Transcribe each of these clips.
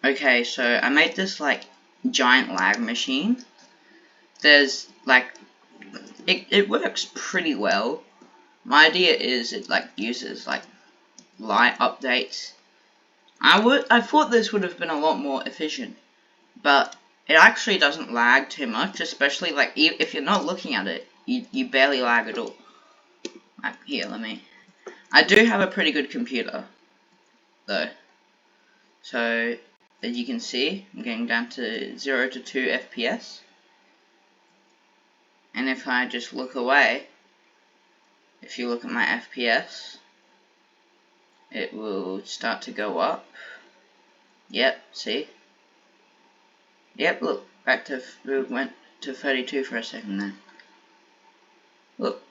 Okay, so I made this like giant lag machine. There's like it works pretty well. My idea is it like uses like light updates. I thought this would have been a lot more efficient, but it actually doesn't lag too much, especially like if you're not looking at it, you barely lag at all. Like here, I do have a pretty good computer though. So as you can see, I'm getting down to 0 to 2 FPS. And if I just look away, if you look at my FPS, it will start to go up. Yep, see? Yep, look, we went to 32 for a second then. Look,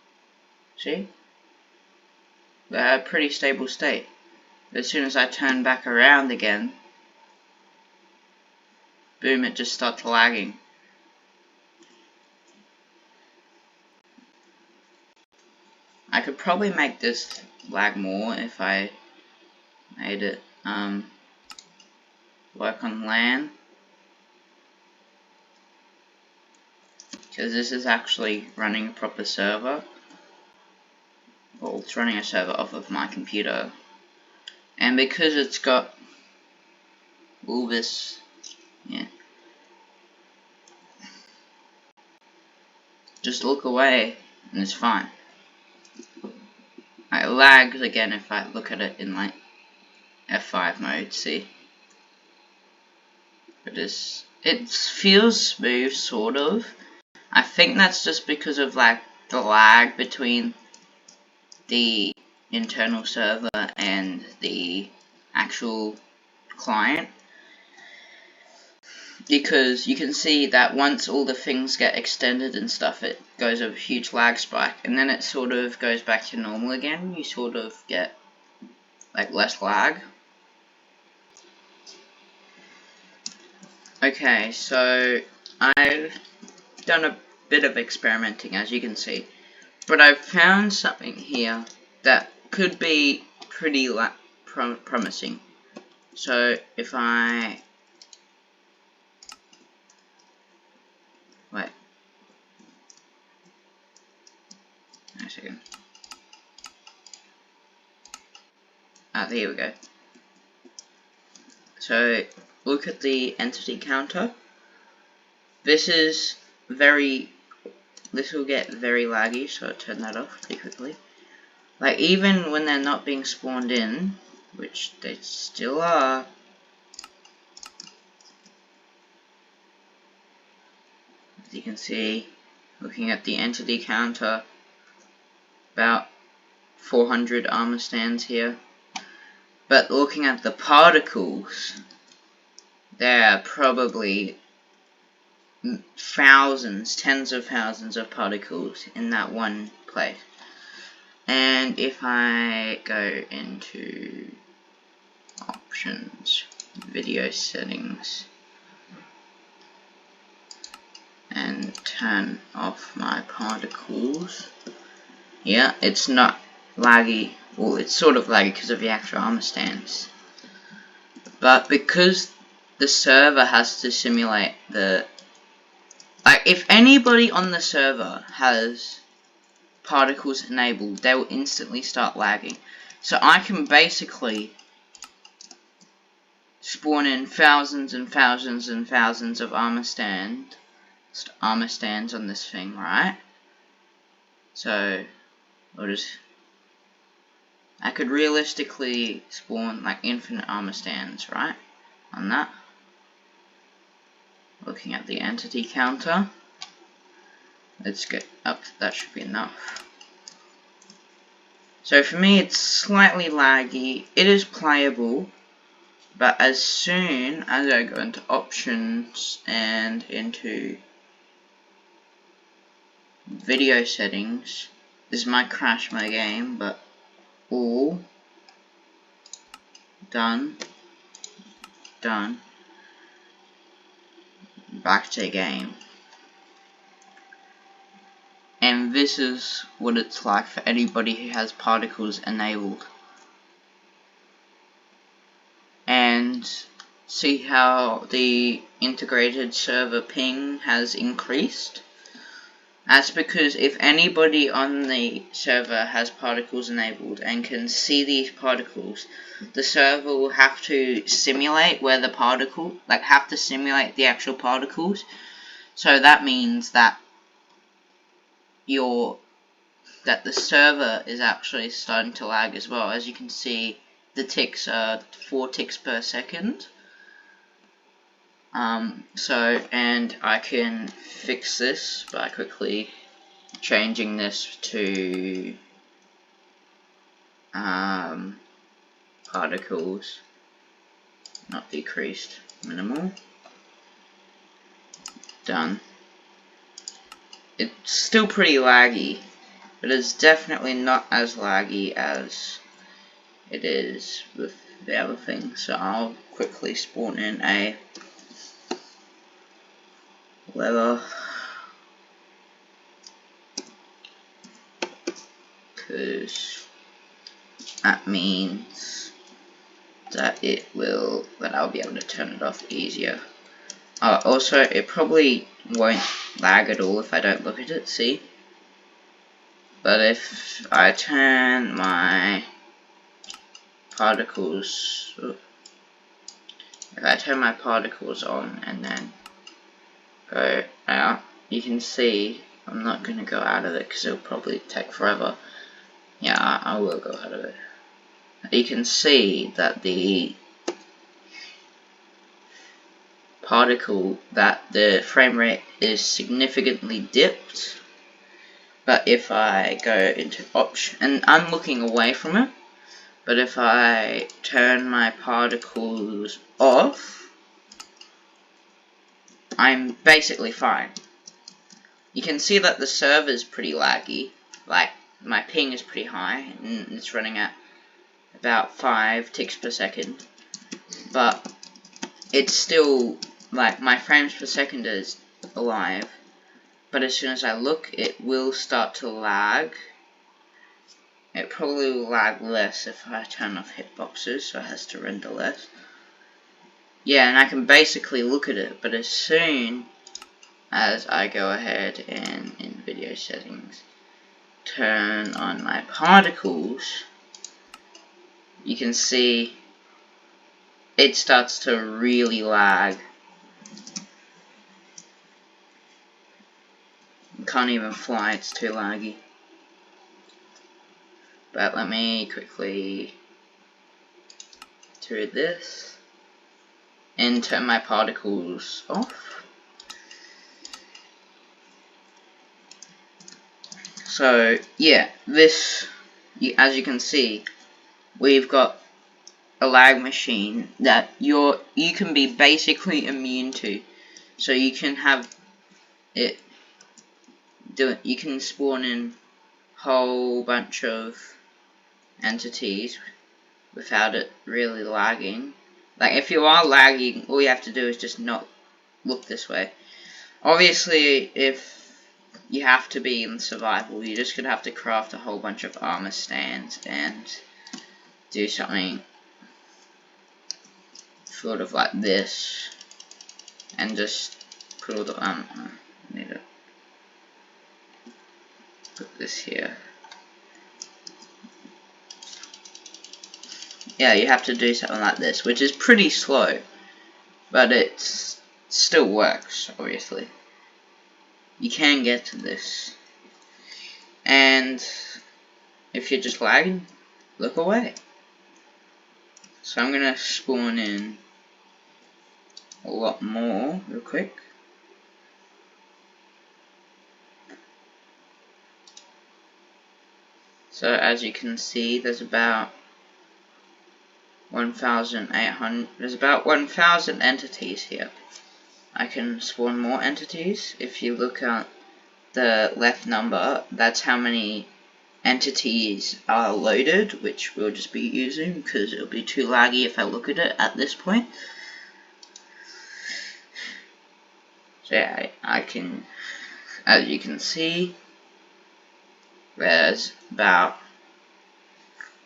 see? We're at a pretty stable state. As soon as I turn back around again, boom, it just starts lagging. I could probably make this lag more if I made it work on LAN, because this is actually running a proper server. Well, it's running a server off of my computer, and because it's got all this, yeah, just look away and it's fine. It lags again if I look at it in like F5 mode, see? It feels smooth, sort of. I think that's just because of like the lag between the internal server and the actual client, because you can see that once all the things get extended and stuff, it goes a huge lag spike, and then it sort of goes back to normal again. You sort of get like less lag. Okay, so I've done a bit of experimenting, as you can see, but I've found something here that could be pretty promising. So if I wait a second. There we go. So look at the entity counter. This will get very laggy, so I'll turn that off pretty quickly. Like even when they're not being spawned in, which they still are, as you can see, looking at the entity counter, about 400 armor stands here. But looking at the particles, there are probably thousands, tens of thousands of particles in that one place. And if I go into options, video settings, and turn off my particles, yeah, it's not laggy. Well, it's sort of laggy because of the actual armor stands, but because the server has to simulate like if anybody on the server has particles enabled, they will instantly start lagging. So I can basically spawn in thousands and thousands and thousands of armor stands on this thing, right? So I could realistically spawn like infinite armor stands, right? On that. Looking at the entity counter. Let's get up, that should be enough. So for me it's slightly laggy, it is playable, but as soon as I go into options and into video settings, this might crash my game, but all done, back to game. And this is what it's like for anybody who has particles enabled. And see how the integrated server ping has increased? That's because if anybody on the server has particles enabled and can see these particles, the server will have to simulate where the particle, have to simulate the actual particles. So that means that the server is actually starting to lag as well. As you can see, the ticks are 4 ticks per second. And I can fix this by quickly changing this to particles, not decreased, minimal. Done. It's still pretty laggy, but it's definitely not as laggy as it is with the other thing. So I'll quickly spawn in a lever, because that means that I'll be able to turn it off easier. Also, it probably won't lag at all if I don't look at it, see? But if I turn my particles, on and then go out, you can see I'm not going to go out of it because it'll probably take forever. Yeah, I will go out of it. You can see that the frame rate is significantly dipped. But if I go into option, and I'm looking away from it, but if I turn my particles off, I'm basically fine. You can see that the server is pretty laggy, my ping is pretty high, and it's running at about 5 ticks per second, but it's still, my frames per second is alive, but as soon as I look, it will start to lag. It probably will lag less if I turn off hitboxes, so it has to render less. Yeah, and I can basically look at it, but as soon as I go ahead and in video settings turn on my particles, you can see it starts to really lag. Can't even fly, it's too laggy. But let me quickly do this and turn my particles off. So yeah, this, as you can see, we've got a lag machine that you can be basically immune to. So you can have it you can spawn in whole bunch of entities without it really lagging. If you are lagging, all you have to do is just not look this way. Obviously, if you have to be in survival, you're just gonna have to craft a whole bunch of armor stands and do something sort of like this, and just put all the need to put this here. Yeah, you have to do something like this, which is pretty slow, but it still works, obviously. You can get to this, and if you're just lagging, look away. So I'm gonna spawn in a lot more real quick. So as you can see, there's about 1,800. There's about 1,000 entities here. I can spawn more entities. If you look at the left number, that's how many entities are loaded, which we'll just be using because it'll be too laggy if I look at it at this point. So yeah, I can, as you can see, there's about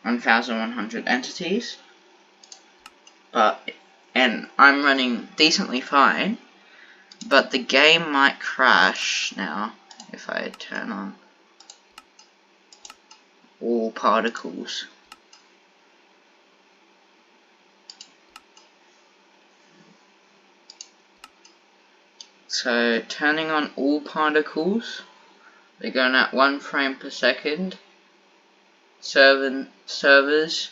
1,100 entities, but and I'm running decently fine, but the game might crash now if I turn on all particles. So turning on all particles, they're going at 1 frame per second. Servers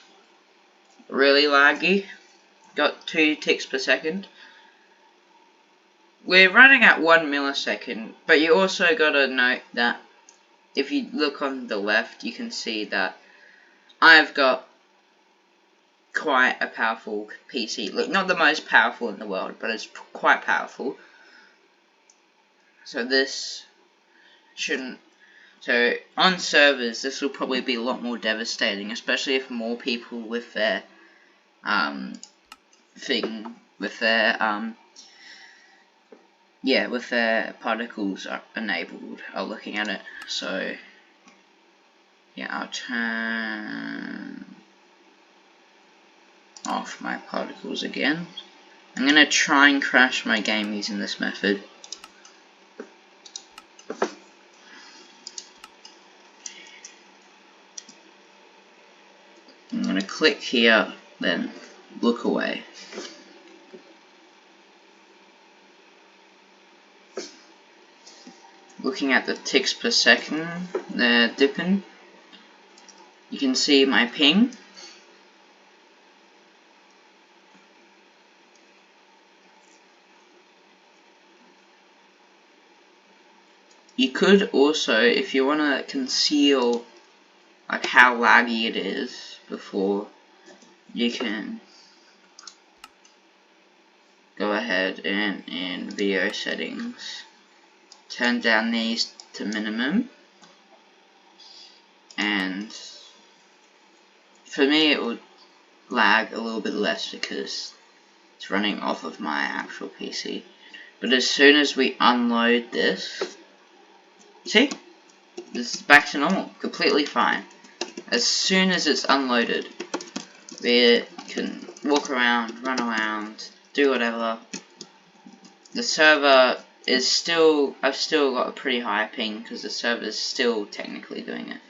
really laggy, got 2 ticks per second. We're running at 1 millisecond, but you also gotta note that if you look on the left, you can see that I've got quite a powerful PC. Look, not the most powerful in the world, but it's quite powerful. So this shouldn't. So on servers, this will probably be a lot more devastating, especially if more people with their with their particles are enabled are looking at it. So yeah, I'll turn off my particles again. I'm gonna try and crash my game using this method. I'm gonna click here, then look away. Looking at the ticks per second, they're dipping. You can see my ping. You could also, if you want to conceal like how laggy it is before, you can go ahead and in video settings turn down these to minimum, and for me it would lag a little bit less because it's running off of my actual PC. But as soon as we unload this, see, this is back to normal, completely fine. As soon as it's unloaded, we can walk around, run around, do whatever. The server is still, I've still got a pretty high ping because the server is still technically doing it.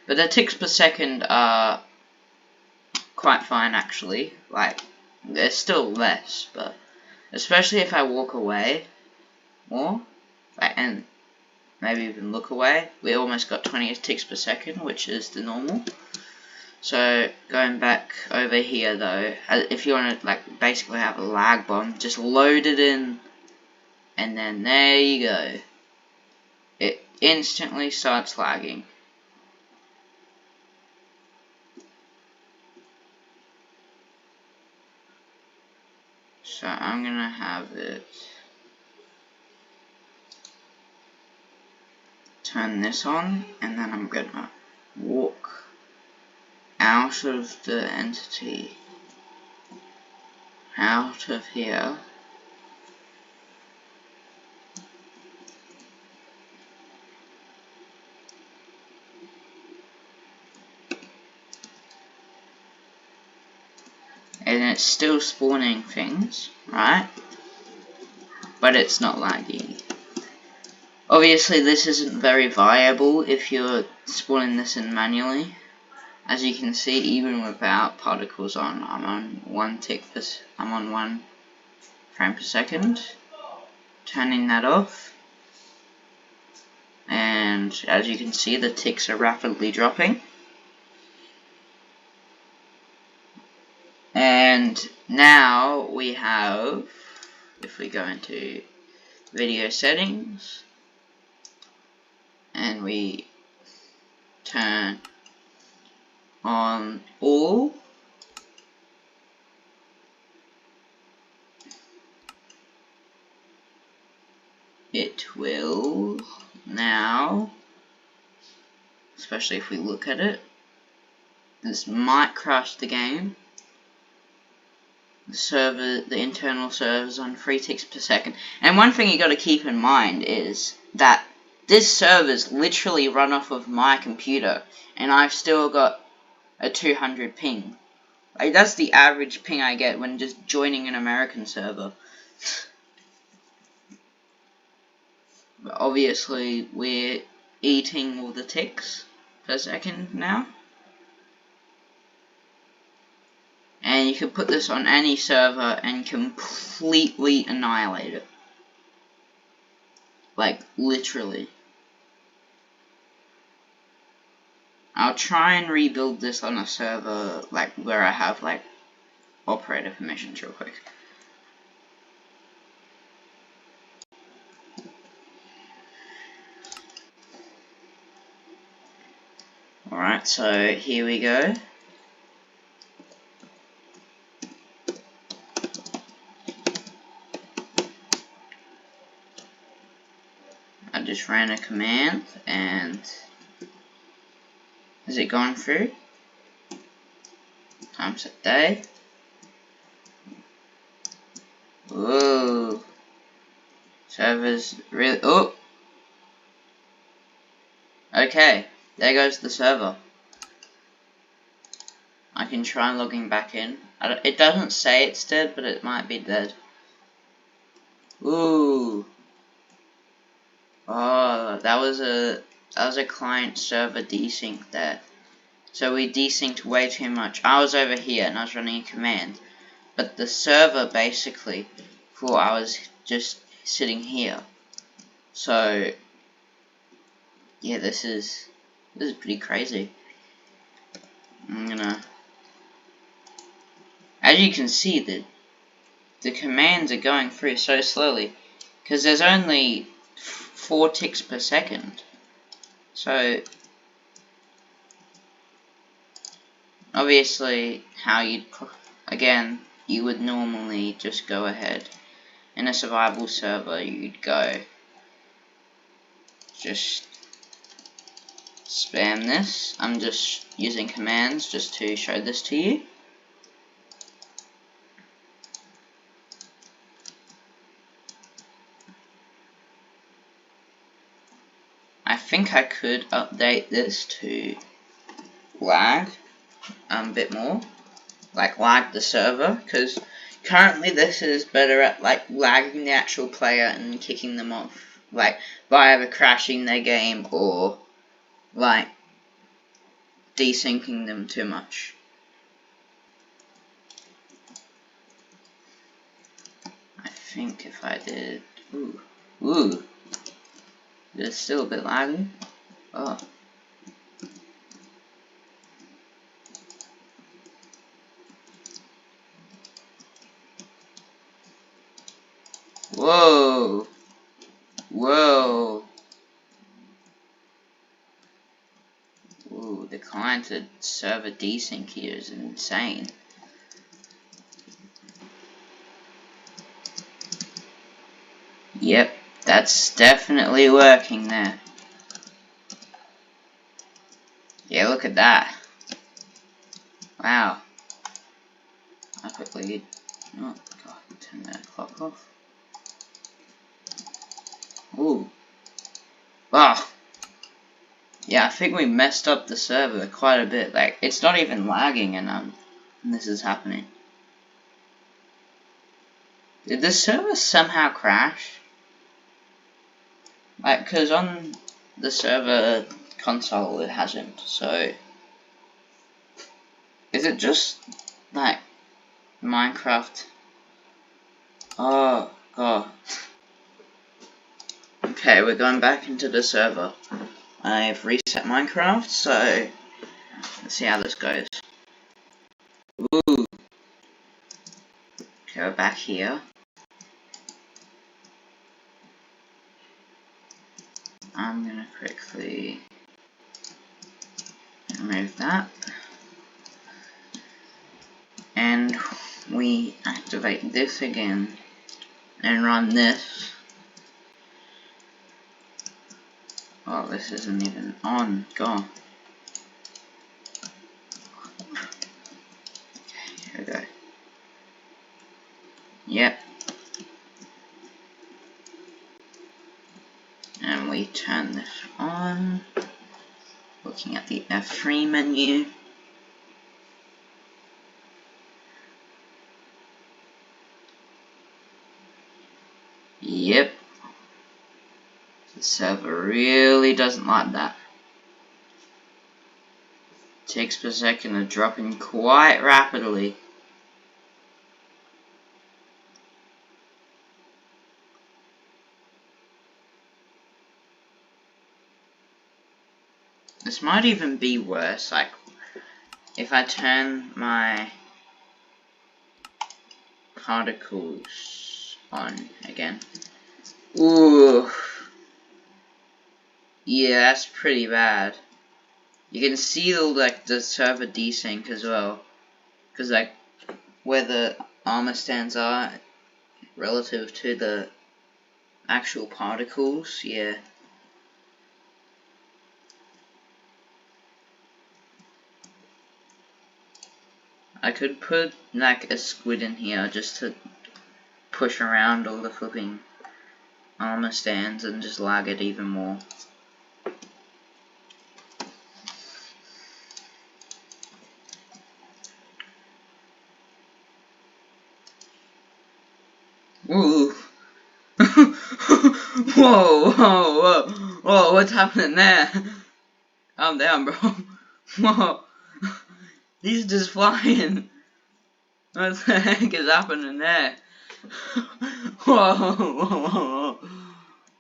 But the ticks per second are quite fine actually, like, they're still less, but especially if I walk away more, like, and maybe even look away, we almost got 20 ticks per second, which is the normal. So going back over here though, if you want to like basically have a lag bomb, just load it in, and then there you go. It instantly starts lagging. So I'm gonna have it turn this on, and then I'm gonna walk out of the entity, out of here, and it's still spawning things, right? But it's not lagging. Obviously this isn't very viable if you're spawning this in manually. As you can see, even without particles on, I'm on 1 frame per second. Turning that off, and as you can see, the ticks are rapidly dropping. And now we have, if we go into video settings and we turn on all, it will now, especially if we look at it, this might crash the game. The internal server's on 3 ticks per second. And one thing you got to keep in mind is that this server's literally run off of my computer, and I've still got a 200 ping. Like, that's the average ping I get when just joining an American server. But obviously, we're eating all the ticks per second now. And you can put this on any server and completely annihilate it. Like, literally. I'll try and rebuild this on a server, like, where I have, like, operator permissions real quick. Alright, so here we go. I just ran a command, and has it gone through? Time set day. Whoa. Server's really, oh! Okay, there goes the server. I can try logging back in. It doesn't say it's dead, but it might be dead. Ooh. Oh, that was a client server desync there. So we desynced way too much. I was over here and I was running a command, but the server basically thought I was just sitting here. So yeah, this is pretty crazy. As you can see, the commands are going through so slowly because there's only 4 ticks per second. So obviously, again, you would normally just go ahead in a survival server. You'd go just spam this. I'm just using commands just to show this to you. I think I could update this to lag a bit more, like lag the server, because currently this is better at like lagging the actual player and kicking them off, like by either crashing their game or like desyncing them too much. I think if I did, ooh, it's still a bit laggy. Oh. Whoa. Whoa. Ooh, the client to server desync here is insane. Yep, that's definitely working there. Yeah, look at that. Wow. I quickly, oh god, turn that clock off. Ooh. Wow. Yeah, I think we messed up the server quite a bit. Like, it's not even lagging and this is happening. Did the server somehow crash? Like, cause on the server console it hasn't, so is it just like Minecraft? Oh god. Okay, we're going back into the server. I've reset Minecraft, so let's see how this goes. Ooh. Okay, we're back here. I'm gonna quickly remove that. And we activate this again and run this. Oh, this isn't even on. God. Okay, here we go. Yep. And we turn this on. Looking at the F3 menu. Yep. The server really doesn't like that. Ticks per second are dropping quite rapidly. This might even be worse, like, if I turn my particles on again. Ooh. Yeah, that's pretty bad. You can see like the server desync as well, because like where the armor stands are relative to the actual particles. Yeah. I could put like a squid in here just to push around all the flipping armor stands and just lag it even more. Ooh. Whoa, whoa, whoa, what's happening there? Calm down, bro. Whoa. He's just flying. What the heck is happening there? Whoa, whoa, whoa.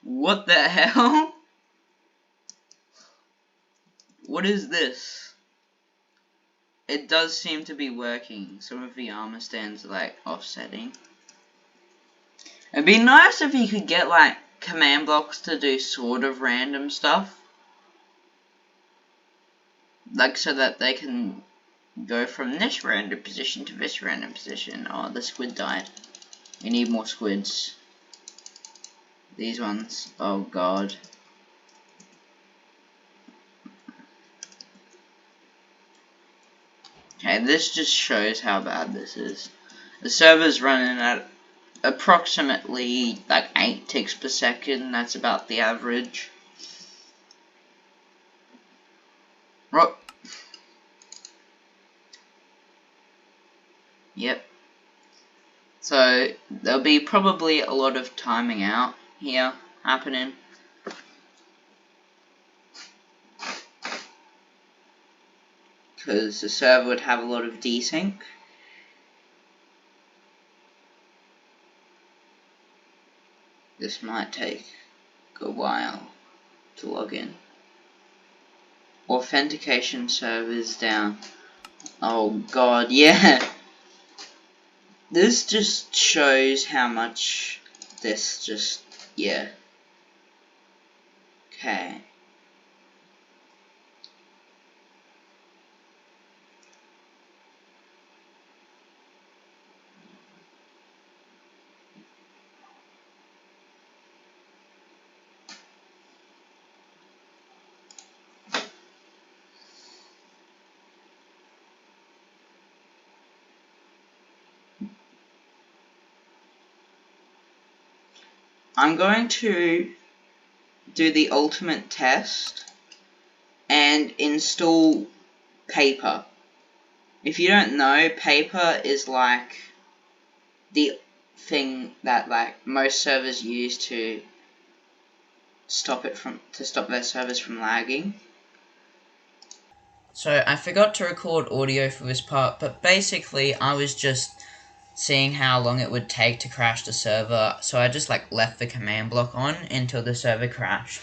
What the hell? What is this? It does seem to be working. Some of the armor stands are like offsetting. It'd be nice if you could get like command blocks to do sort of random stuff. Like so that they can go from this random position to this random position. Oh, the squid died. We need more squids. These ones. Oh god. Okay, this just shows how bad this is. The server's running at approximately like 8 ticks per second. That's about the average. Oh. Yep. So there'll be probably a lot of timing out here happening. Because the server would have a lot of desync. This might take a while to log in. Authentication servers down. Oh god, yeah. This just shows how much this just, yeah. Okay. I'm going to do the ultimate test and install paper. If you don't know, paper is like the thing that like most servers use to stop their servers from lagging. So I forgot to record audio for this part, but basically I was just seeing how long it would take to crash the server, so I just like left the command block on until the server crashed.